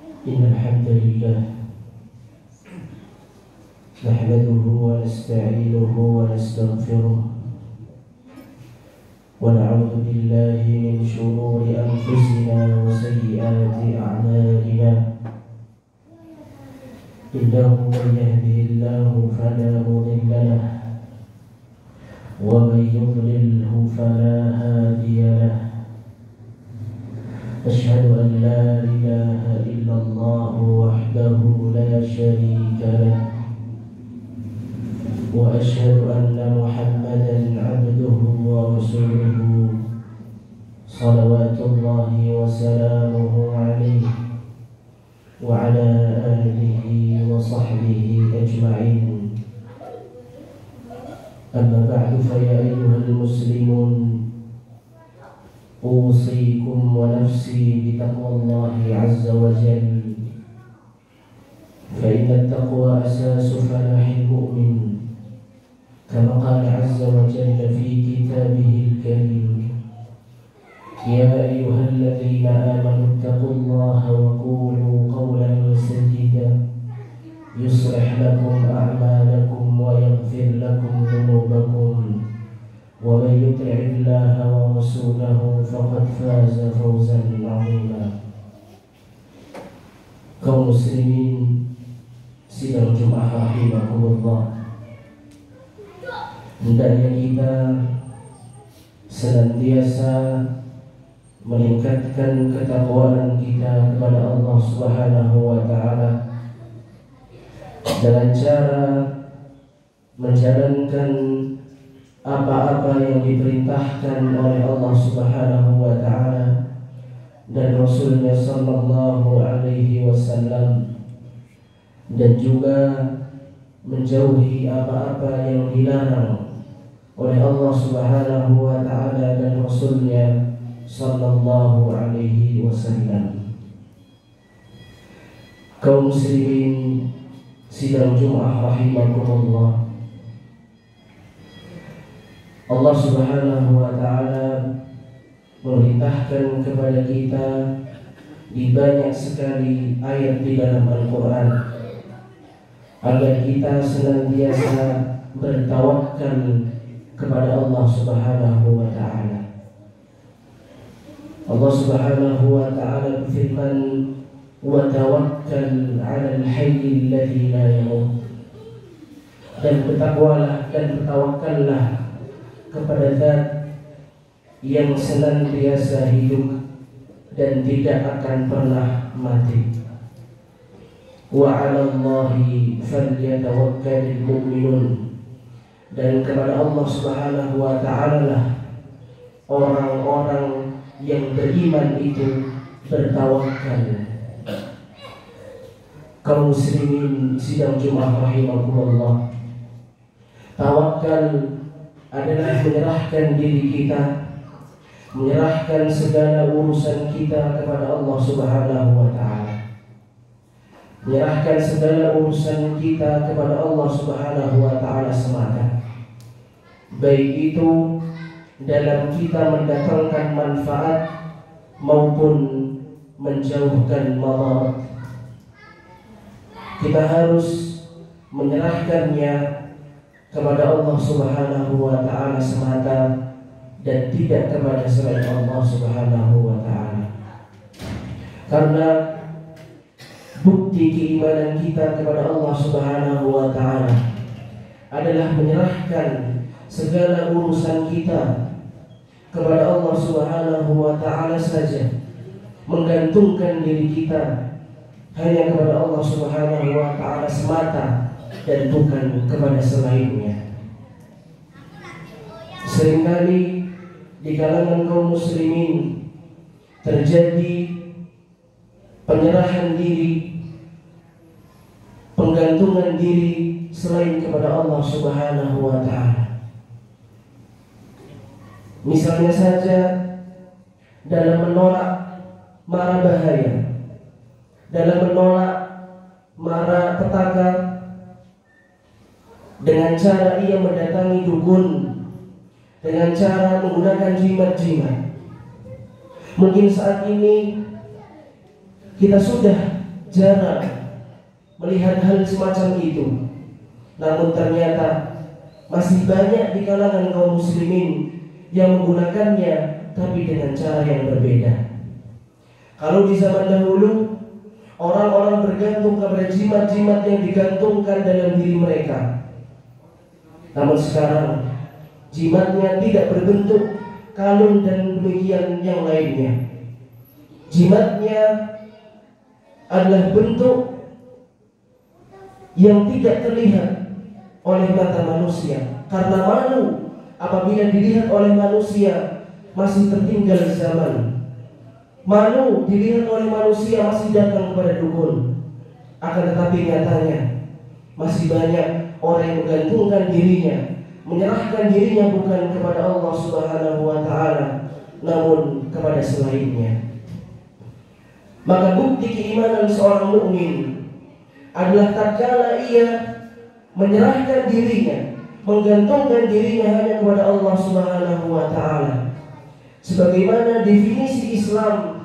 إن الحمد لله نحمده ونستعينه ونستغفره ونعوذ بالله من شرور أنفسنا وسيئات أعمالنا إنه من يهده الله فلا مضل له ومن يضلله فلا هادي له أشهد أن لا إله إلا الله وحده لا شريك له وأشهد أن محمدا عبده ورسوله صلوات الله وسلامه عليه وعلى آله وصحبه أجمعين. أما بعد فيا أيها المسلمون أوصيكم ونفسي بتقوى الله عز وجل، فإن التقوى أساس فلاح المؤمن كما قال عز وجل في كتابه الكريم: يا أيها الذين آمنوا اتقوا الله وقولوا قولا سديدا يصلح لكم أعمالكم ويغفر لكم ذنوبكم ومن يطع الله ورسوله فقد فاز فوزا عظيما. Kaum muslimin sidang Jumat rahimakumullah, hendaknya kita senantiasa meningkatkan ketakwaan kita kepada Allah Subhanahu wa taala dengan cara menjalankan apa-apa yang diperintahkan oleh Allah Subhanahu wa taala dan Rasulnya sallallahu alaihi wasallam, dan juga menjauhi apa-apa yang dilarang oleh Allah Subhanahu wa taala dan Rasulnya sallallahu alaihi wasallam. Kaum muslimin sidang Jumat rahimakumullah, Allah Subhanahu wa taala memerintahkan kepada kita di banyak sekali ayat di dalam Al-Qur'an agar kita senantiasa bertawakal kepada Allah Subhanahu wa taala. Allah Subhanahu wa taala berfirman: "Wa tawakkal 'alal hayyil ladzi la yamut." Dan bertakwalah dan bertawakallah kepada Zat yang senantiasa hidup dan tidak akan pernah mati. Wa 'alallahi falyatawakkalul mu'minun. Dan kepada Allah Subhanahu wa taala lah orang-orang yang beriman itu bertawakal. Kaum muslimin sidang Jumat rahimakumullah, tawakal adalah menyerahkan diri kita, menyerahkan segala urusan kita kepada Allah Subhanahu wa taala. Menyerahkan segala urusan kita kepada Allah Subhanahu wa taala semata. Baik itu dalam kita mendatangkan manfaat maupun menjauhkan madarat. Kita harus menyerahkannya kepada Allah Subhanahu wa taala semata dan tidak kepada selain Allah Subhanahu wa taala. Karena bukti keimanan kita kepada Allah Subhanahu wa taala adalah menyerahkan segala urusan kita kepada Allah Subhanahu wa taala saja, menggantungkan diri kita hanya kepada Allah Subhanahu wa taala semata dan bukan kepada selainnya. Seringkali di kalangan kaum muslimin terjadi penyerahan diri, penggantungan diri selain kepada Allah Subhanahu wa taala. Misalnya saja dalam menolak mara bahaya, dalam menolak mara petaka, dengan cara ia mendatangi dukun, dengan cara menggunakan jimat-jimat. Mungkin saat ini kita sudah jarang melihat hal semacam itu. Namun ternyata masih banyak di kalangan kaum muslimin yang menggunakannya, tapi dengan cara yang berbeda. Kalau di zaman dahulu orang-orang bergantung kepada jimat-jimat yang digantungkan dalam diri mereka. Namun sekarang jimatnya tidak berbentuk kalung dan demikian yang lainnya. Jimatnya adalah bentuk yang tidak terlihat oleh mata manusia, karena malu apabila dilihat oleh manusia masih tertinggal zaman. Malu dilihat oleh manusia masih datang kepada dukun. Akan tetapi nyatanya masih banyak orang yang menggantungkan dirinya, menyerahkan dirinya bukan kepada Allah Subhanahu wa taala, namun kepada selainnya. Maka bukti keimanan seorang mukmin adalah tatkala ia menyerahkan dirinya, menggantungkan dirinya hanya kepada Allah Subhanahu wa taala. Sebagaimana definisi Islam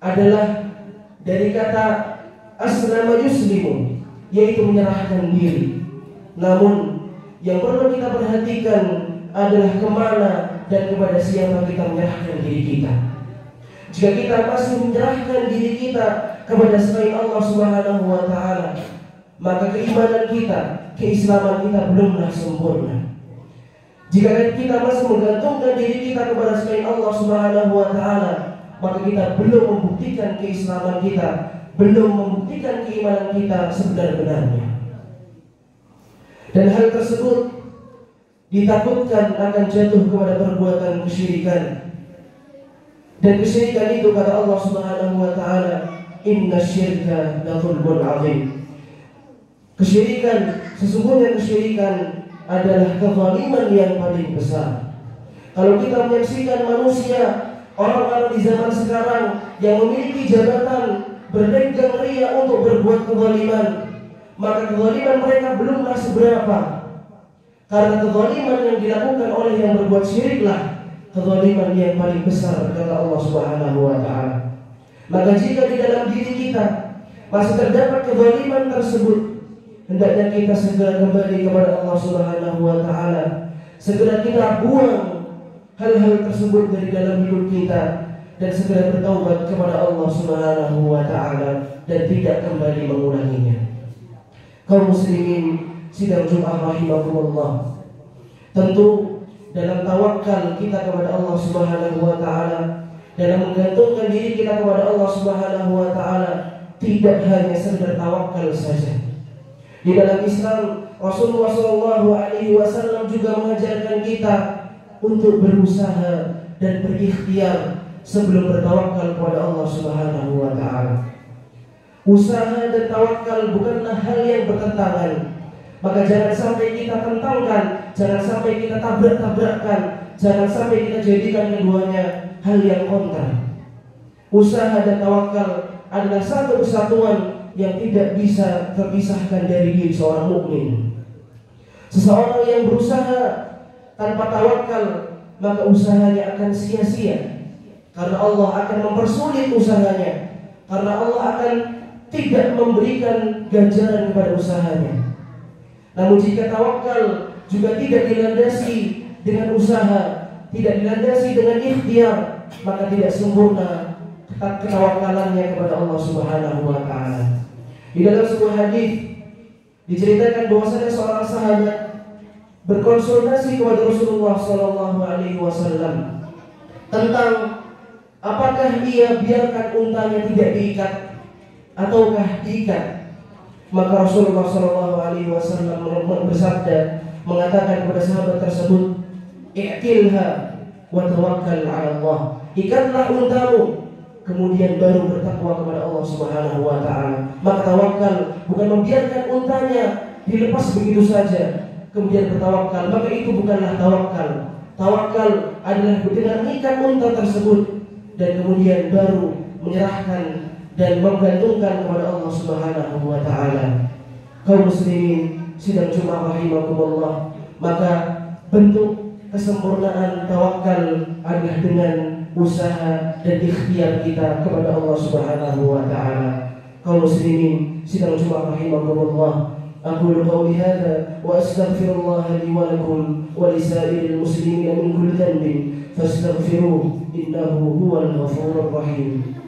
adalah dari kata aslama yuslimu, yaitu menyerahkan diri. Namun yang perlu kita perhatikan adalah kemana dan kepada siapa kita menyerahkan diri kita. Jika kita masih menyerahkan diri kita kepada selain Allah Subhanahu wa taala, maka keimanan kita, keislaman kita belumlah sempurna. Jika kita masih menggantungkan diri kita kepada selain Allah Subhanahu wa taala, maka kita belum membuktikan keislaman kita, belum membuktikan keimanan kita sebenar-benarnya. Dan hal tersebut ditakutkan akan jatuh kepada perbuatan kesyirikan. Dan kesyirikan itu kata Allah Subhanahu wa taala, "Inna syirka la dzulmun 'adzim." Kesyirikan, sesungguhnya kesyirikan adalah kezaliman yang paling besar. Kalau kita menyaksikan manusia, orang-orang di zaman sekarang yang memiliki jabatan berdagang ria untuk berbuat kezaliman, maka kezaliman mereka belumlah seberapa. Karena kezaliman yang dilakukan oleh yang berbuat syiriklah kezaliman yang paling besar kata Allah Subhanahu wa taala. Maka jika di dalam diri kita masih terdapat kezaliman tersebut, hendaknya kita segera kembali kepada Allah Subhanahu wa taala. Segera kita buang hal-hal tersebut dari dalam hidup kita dan segera bertaubat kepada Allah Subhanahu wa taala dan tidak kembali mengulanginya. Kaum muslimin sidang Jumat rahimakumullah, tentu dalam tawakal kita kepada Allah Subhanahu wa taala, dalam menggantungkan diri kita kepada Allah Subhanahu wa taala, tidak hanya sekedar tawakal saja. Di dalam Islam, Rasulullah SAW juga mengajarkan kita untuk berusaha dan berikhtiar sebelum bertawakal kepada Allah Subhanahu wa taala. Usaha dan tawakal bukanlah hal yang bertentangan. Maka jangan sampai kita tentangkan, jangan sampai kita tabrak-tabrakkan, jangan sampai kita jadikan keduanya hal yang kontra. Usaha dan tawakal adalah satu kesatuan yang tidak bisa terpisahkan dari diri seorang mukmin. Seseorang yang berusaha tanpa tawakal, maka usahanya akan sia-sia. Karena Allah akan mempersulit usahanya. Karena Allah akan tidak memberikan ganjaran kepada usahanya. Namun jika tawakal juga tidak dilandasi dengan usaha, tidak dilandasi dengan ikhtiar, maka tidak sempurna ketawakalannya kepada Allah Subhanahu wa taala. Di dalam sebuah hadis diceritakan bahwasanya seorang sahabat berkonsultasi kepada Rasulullah sallallahu alaihi wasallam tentang apakah ia biarkan untanya tidak diikat ataukah diikat. Maka Rasulullah sallallahu alaihi wasallam bersabda, mengatakan kepada sahabat tersebut, "I'tilha wa tawakkal 'ala Allah." Ikatlah untamu, kemudian baru bertakwa kepada Allah Subhanahu wa taala. Maka tawakal bukan membiarkan untanya dilepas begitu saja kemudian bertawakal, maka itu bukanlah tawakal. Tawakal adalah dengan mengikat unta tersebut dan kemudian baru menyerahkan dan menggantungkan kepada Allah Subhanahu wa taala. Kaum muslimin sidang Jumat rahimakumullah, maka bentuk kesempurnaan tawakal adalah dengan usaha dan ikhtiar kita kepada Allah Subhanahu wa taala. kaum muslimin sidang Jumat rahimakumullah. أقول قولي هذا وأستغفر الله لي ولكم ولسائر المسلمين من كل ذنب فاستغفروه إنه هو الغفور الرحيم.